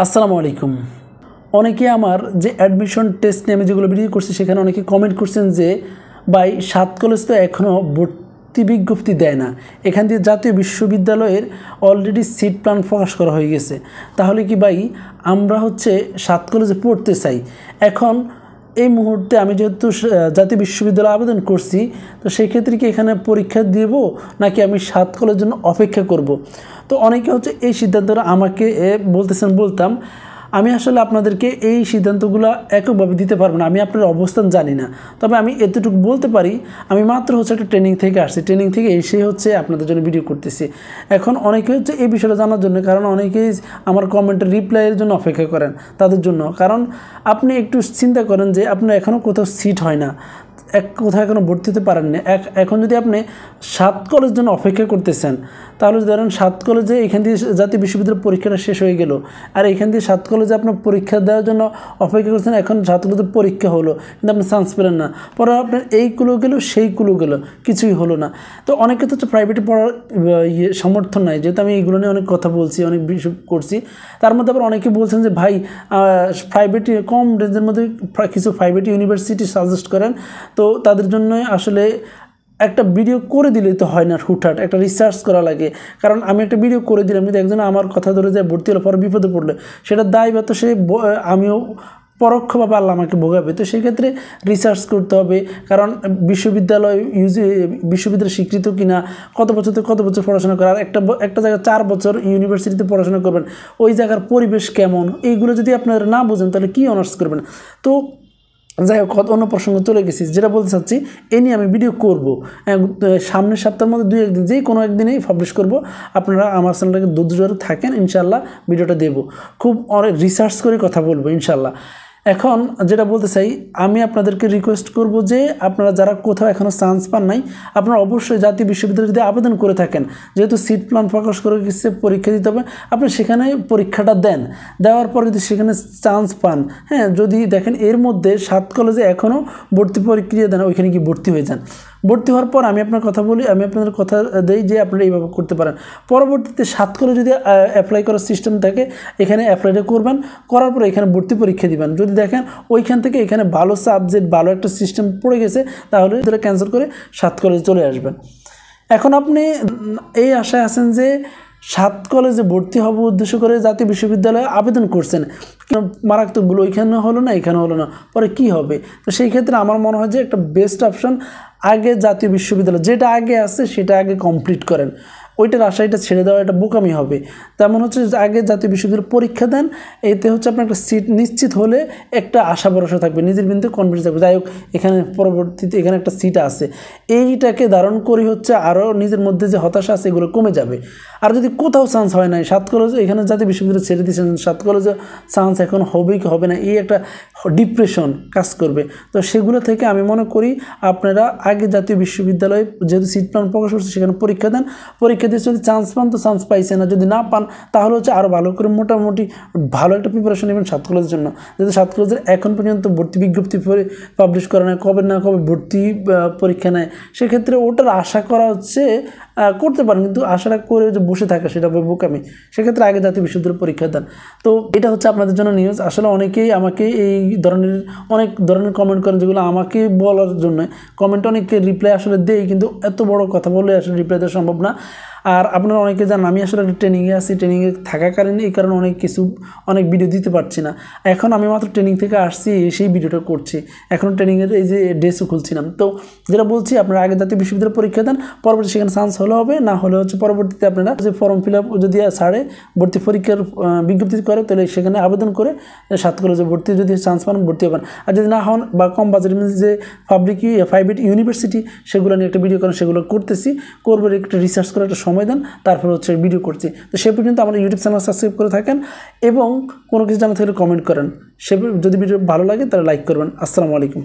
আসসালামু আলাইকুম। অনেকে আমার যে অ্যাডমিশন টেস্ট নিয়ে আমি যেগুলো ভিডিও করছি সেখানে অনেকে কমেন্ট করছেন যে ভাই 7 কলেজ তো এখনও ভর্তি বিজ্ঞপ্তি দেয় না, এখান দিয়ে জাতীয় বিশ্ববিদ্যালয়ের অলরেডি সিট প্ল্যান প্রকাশ করা হয়ে গেছে, তাহলে কি ভাই আমরা 7 কলেজে পড়তে চাই, এখন এই মুহূর্তে আমি যেহেতু জাতীয় বিশ্ববিদ্যালয়ে আবেদন করছি, তো সেই ক্ষেত্রে কি এখানে পরীক্ষা দেব নাকি আমি 7 কলেজের জন্য অপেক্ষা করব? তো অনেকে এই সিদ্ধান্তটা আমাকে বলতাম আমি আসলে আপনাদেরকে এই সিদ্ধান্তগুলো এককভাবে দিতে পারবো না, আমি আপনার অবস্থান জানি না। তবে আমি এতটুকু বলতে পারি, আমি মাত্র একটা ট্রেনিং থেকে আসছি, ট্রেনিং থেকে এসে আপনাদের জন্য ভিডিও করতেছি। এখন অনেকে এই বিষয়টা জানার জন্য, কারণ অনেকেই আমার কমেন্টের রিপ্লাইয়ের জন্য অপেক্ষা করেন তাদের জন্য। কারণ আপনি একটু চিন্তা করেন যে আপনার এখনও কোথাও সিট হয় না, কোথাও এখনও ভর্তি হতে পারেননি। এখন যদি আপনি 7 কলেজের জন্য অপেক্ষা করতেছেন, তাহলে ধরেন 7 কলেজে এখান দিয়ে জাতীয় বিশ্ববিদ্যালয়ের পরীক্ষাটা শেষ হয়ে গেল, আর এখান দিয়ে 7 কলেজে আপনার পরীক্ষা দেওয়ার জন্য অপেক্ষা করছেন, এখন 7 কলেজের পরীক্ষা হলো কিন্তু আপনি চান্স পেলেন না, পরে আপনার এইগুলো গেল সেইগুলো গেল, কিছুই হলো না। তো অনেকে তো প্রাইভেটে পড়ার সমর্থন নাই, যেহেতু আমি এইগুলো নিয়ে অনেক কথা বলছি, অনেক বিষয় করছি। তার মধ্যে আবার অনেকে বলছেন যে ভাই প্রাইভেট কম রেঞ্জের মধ্যে কিছু প্রাইভেট ইউনিভার্সিটি সাজেস্ট করেন, তো তাদের জন্য আসলে একটা ভিডিও করে দিলেই তো হয় না, হুটহাট একটা রিসার্চ করা লাগে। কারণ আমি একটা ভিডিও করে দিলাম, যদি একজন আমার কথা ধরে যায় ভর্তি হলে পরে বিপদে পড়লে সেটা দায় বা তো আমিও পরোক্ষভাবে আল্লাহ আমাকে ভোগাবে। তো সেক্ষেত্রে রিসার্চ করতে হবে, কারণ বিশ্ববিদ্যালয় স্বীকৃত কিনা, কত বছর থেকে কত বছর পড়াশোনা করার, একটা জায়গায় 4 বছর ইউনিভার্সিটিতে পড়াশোনা করবেন, ওই জায়গার পরিবেশ কেমন, এইগুলো যদি আপনারা না বোঝেন তাহলে কী অনার্স করবেন। তো যাই হোক, অন্য প্রসঙ্গ চলে গেছি, যেটা বলতে চাচ্ছি এ নিয়ে আমি ভিডিও করব সামনের সপ্তাহের মধ্যে 2-1 দিন, যে কোনো একদিনেই পাবলিশ করব। আপনারা আমার চ্যানেলটাকে ধৈর্য থাকেন, ইনশাল্লাহ ভিডিওটা দেব, খুব অনেক রিসার্চ করে কথা বলবো ইনশাল্লাহ। এখন যেটা বলতে চাই, আমি আপনাদেরকে রিকোয়েস্ট করব যে আপনারা যারা কোথাও এখনও চান্স পান নাই, আপনারা অবশ্যই জাতীয় বিশ্ববিদ্যালয়ে যদি আবেদন করে থাকেন, যেহেতু সিট প্ল্যান প্রকাশ করে গেছে, পরীক্ষা দিতে হবে, আপনি সেখানে পরীক্ষাটা দেন, দেওয়ার পর যদি সেখানে চান্স পান, হ্যাঁ, যদি দেখেন এর মধ্যে 7 কলেজে এখনও ভর্তি প্রক্রিয়া দেন, ওইখানে গিয়ে ভর্তি হয়ে যান। ভর্তি হওয়ার পর আমি আপনার কথা বলি, আমি আপনাদের কথা দেই যে আপনারা এইভাবে করতে পারেন। পরবর্তীতে 7 কলেজে যদি অ্যাপ্লাই করার সিস্টেম থাকে, এখানে অ্যাপ্লাইটা করবেন, করার পরে এখানে ভর্তি পরীক্ষা দিবেন। যদি দেখেন ওইখান থেকে এখানে ভালো সাবজেক্ট, ভালো একটা সিস্টেম পড়ে গেছে, তাহলে এটা ক্যান্সেল করে 7 কলেজে চলে আসবেন। এখন আপনি এই আশায় আছেন যে 7 কলেজে ভর্তি হব উদ্দেশ্য করে জাতীয় বিশ্ববিদ্যালয়ে আবেদন করছেন, মারাত্মকগুলো ওইখানে হলো না, এখানে হলো না, পরে কি হবে? তো সেই ক্ষেত্রে আমার মনে হয় যে একটা বেস্ট অপশন, আগে জাতীয় বিশ্ববিদ্যালয় যেটা আগে আছে সেটা আগে কমপ্লিট করেন, ওইটার আশাটা ছেড়ে দেওয়া এটা বোকামি হবে। তেমন আগে জাতীয় বিশ্ববিদ্যালয় পরীক্ষা দেন, এতে আপনার একটা সিট নিশ্চিত হলে একটা আশা ভরসা থাকবে, নিজের বিরুদ্ধে কনফিডেন্স থাকবে, যাই হোক এখানে পরবর্তীতে এখানে একটা সিট আছে, এইটাকে ধারণ করে আরও নিজের মধ্যে যে হতাশা আছে এগুলো কমে যাবে। আর যদি কোথাও চান্স হয় নাই, 7 কলেজে এখানে জাতীয় বিশ্ববিদ্যালয় ছেড়ে দিয়েছেন, 7 কলেজে চান্স এখন হবে কি হবে না, এই একটা ডিপ্রেশন কাজ করবে। তো সেগুলো থেকে আমি মনে করি আপনারা আগে জাতীয় বিশ্ববিদ্যালয়ে যেহেতু সিট প্ল্যান প্রকাশ করছে সেখানে পরীক্ষা দেন, পরীক্ষা দিয়ে যদি চান্স পান তো চান্স পাইছে না, যদি না পান তাহলে আরও ভালো করে মোটামুটি ভালো একটা প্রিপারেশন নেবেন 7 কলেজের জন্য। যেহেতু 7 কলেজের এখন পর্যন্ত ভর্তি বিজ্ঞপ্তি পাবলিশ করা নেয়, কবে ভর্তি পরীক্ষা নেয়, সেক্ষেত্রে ওটার আশা করা করতে পারেন, কিন্তু আশাটা করে যে বসে থাকা সেটা বোকামি। সেক্ষেত্রে আগে জাতীয় বিশ্ববিদ্যালয় পরীক্ষা দেন। তো এটা আপনাদের জন্য নিউজ। আসলে অনেকেই আমাকে এই অনেক ধরনের কমেন্ট করেন, যেগুলো আমাকে বলার জন্য কমেন্ট অনেকে রিপ্লাই আসলে দেই, কিন্তু এত বড় কথা বলে আসলে রিপ্লাই দেওয়া সম্ভব না। আর আপনারা অনেকে জানেন আমি আসলে একটা ট্রেনিংয়ে আছি, ট্রেনিংয়ে থাকাকালীন এই কারণে অনেক ভিডিও দিতে পারছি না। এখন আমি মাত্র ট্রেনিং থেকে আসছি, সেই ভিডিওটা করছি, এখন ট্রেনিংয়ের এই যে ড্রেসও খুলছিলাম। তো যেটা বলছি, আপনারা আগে জাতীয় বিশ্ববিদ্যালয় পরীক্ষা দেন, পরবর্তী সেখানে চান্স হলে হবে, না হলে পরবর্তীতে আপনারা যে ফর্ম ফিল আপ যদি ছাড়ে ভর্তি পরীক্ষার বিজ্ঞপ্তি করে, তাহলে সেখানে আবেদন করে 7 কলেজে ভর্তি যদি চান্স পান ভর্তি হবেন। আর যদি না হন বা কম বাজেটের মধ্যে যে প্রাইভেট ইউনিভার্সিটি সেগুলো নিয়ে একটা ভিডিও করেন, সেগুলো করতেছি, করবো একটা রিসার্চ করে একটা সময় দেন, তারপর ভিডিও করছি। তো সে পর্যন্ত আমার ইউটিউব চ্যানেল সাবস্ক্রাইব করে থাকেন এবং কোনো কিছু জানা থাকলে কমেন্ট করেন। যদি ভিডিও ভালো লাগে তাহলে লাইক করবেন। আসসালামু আলাইকুম।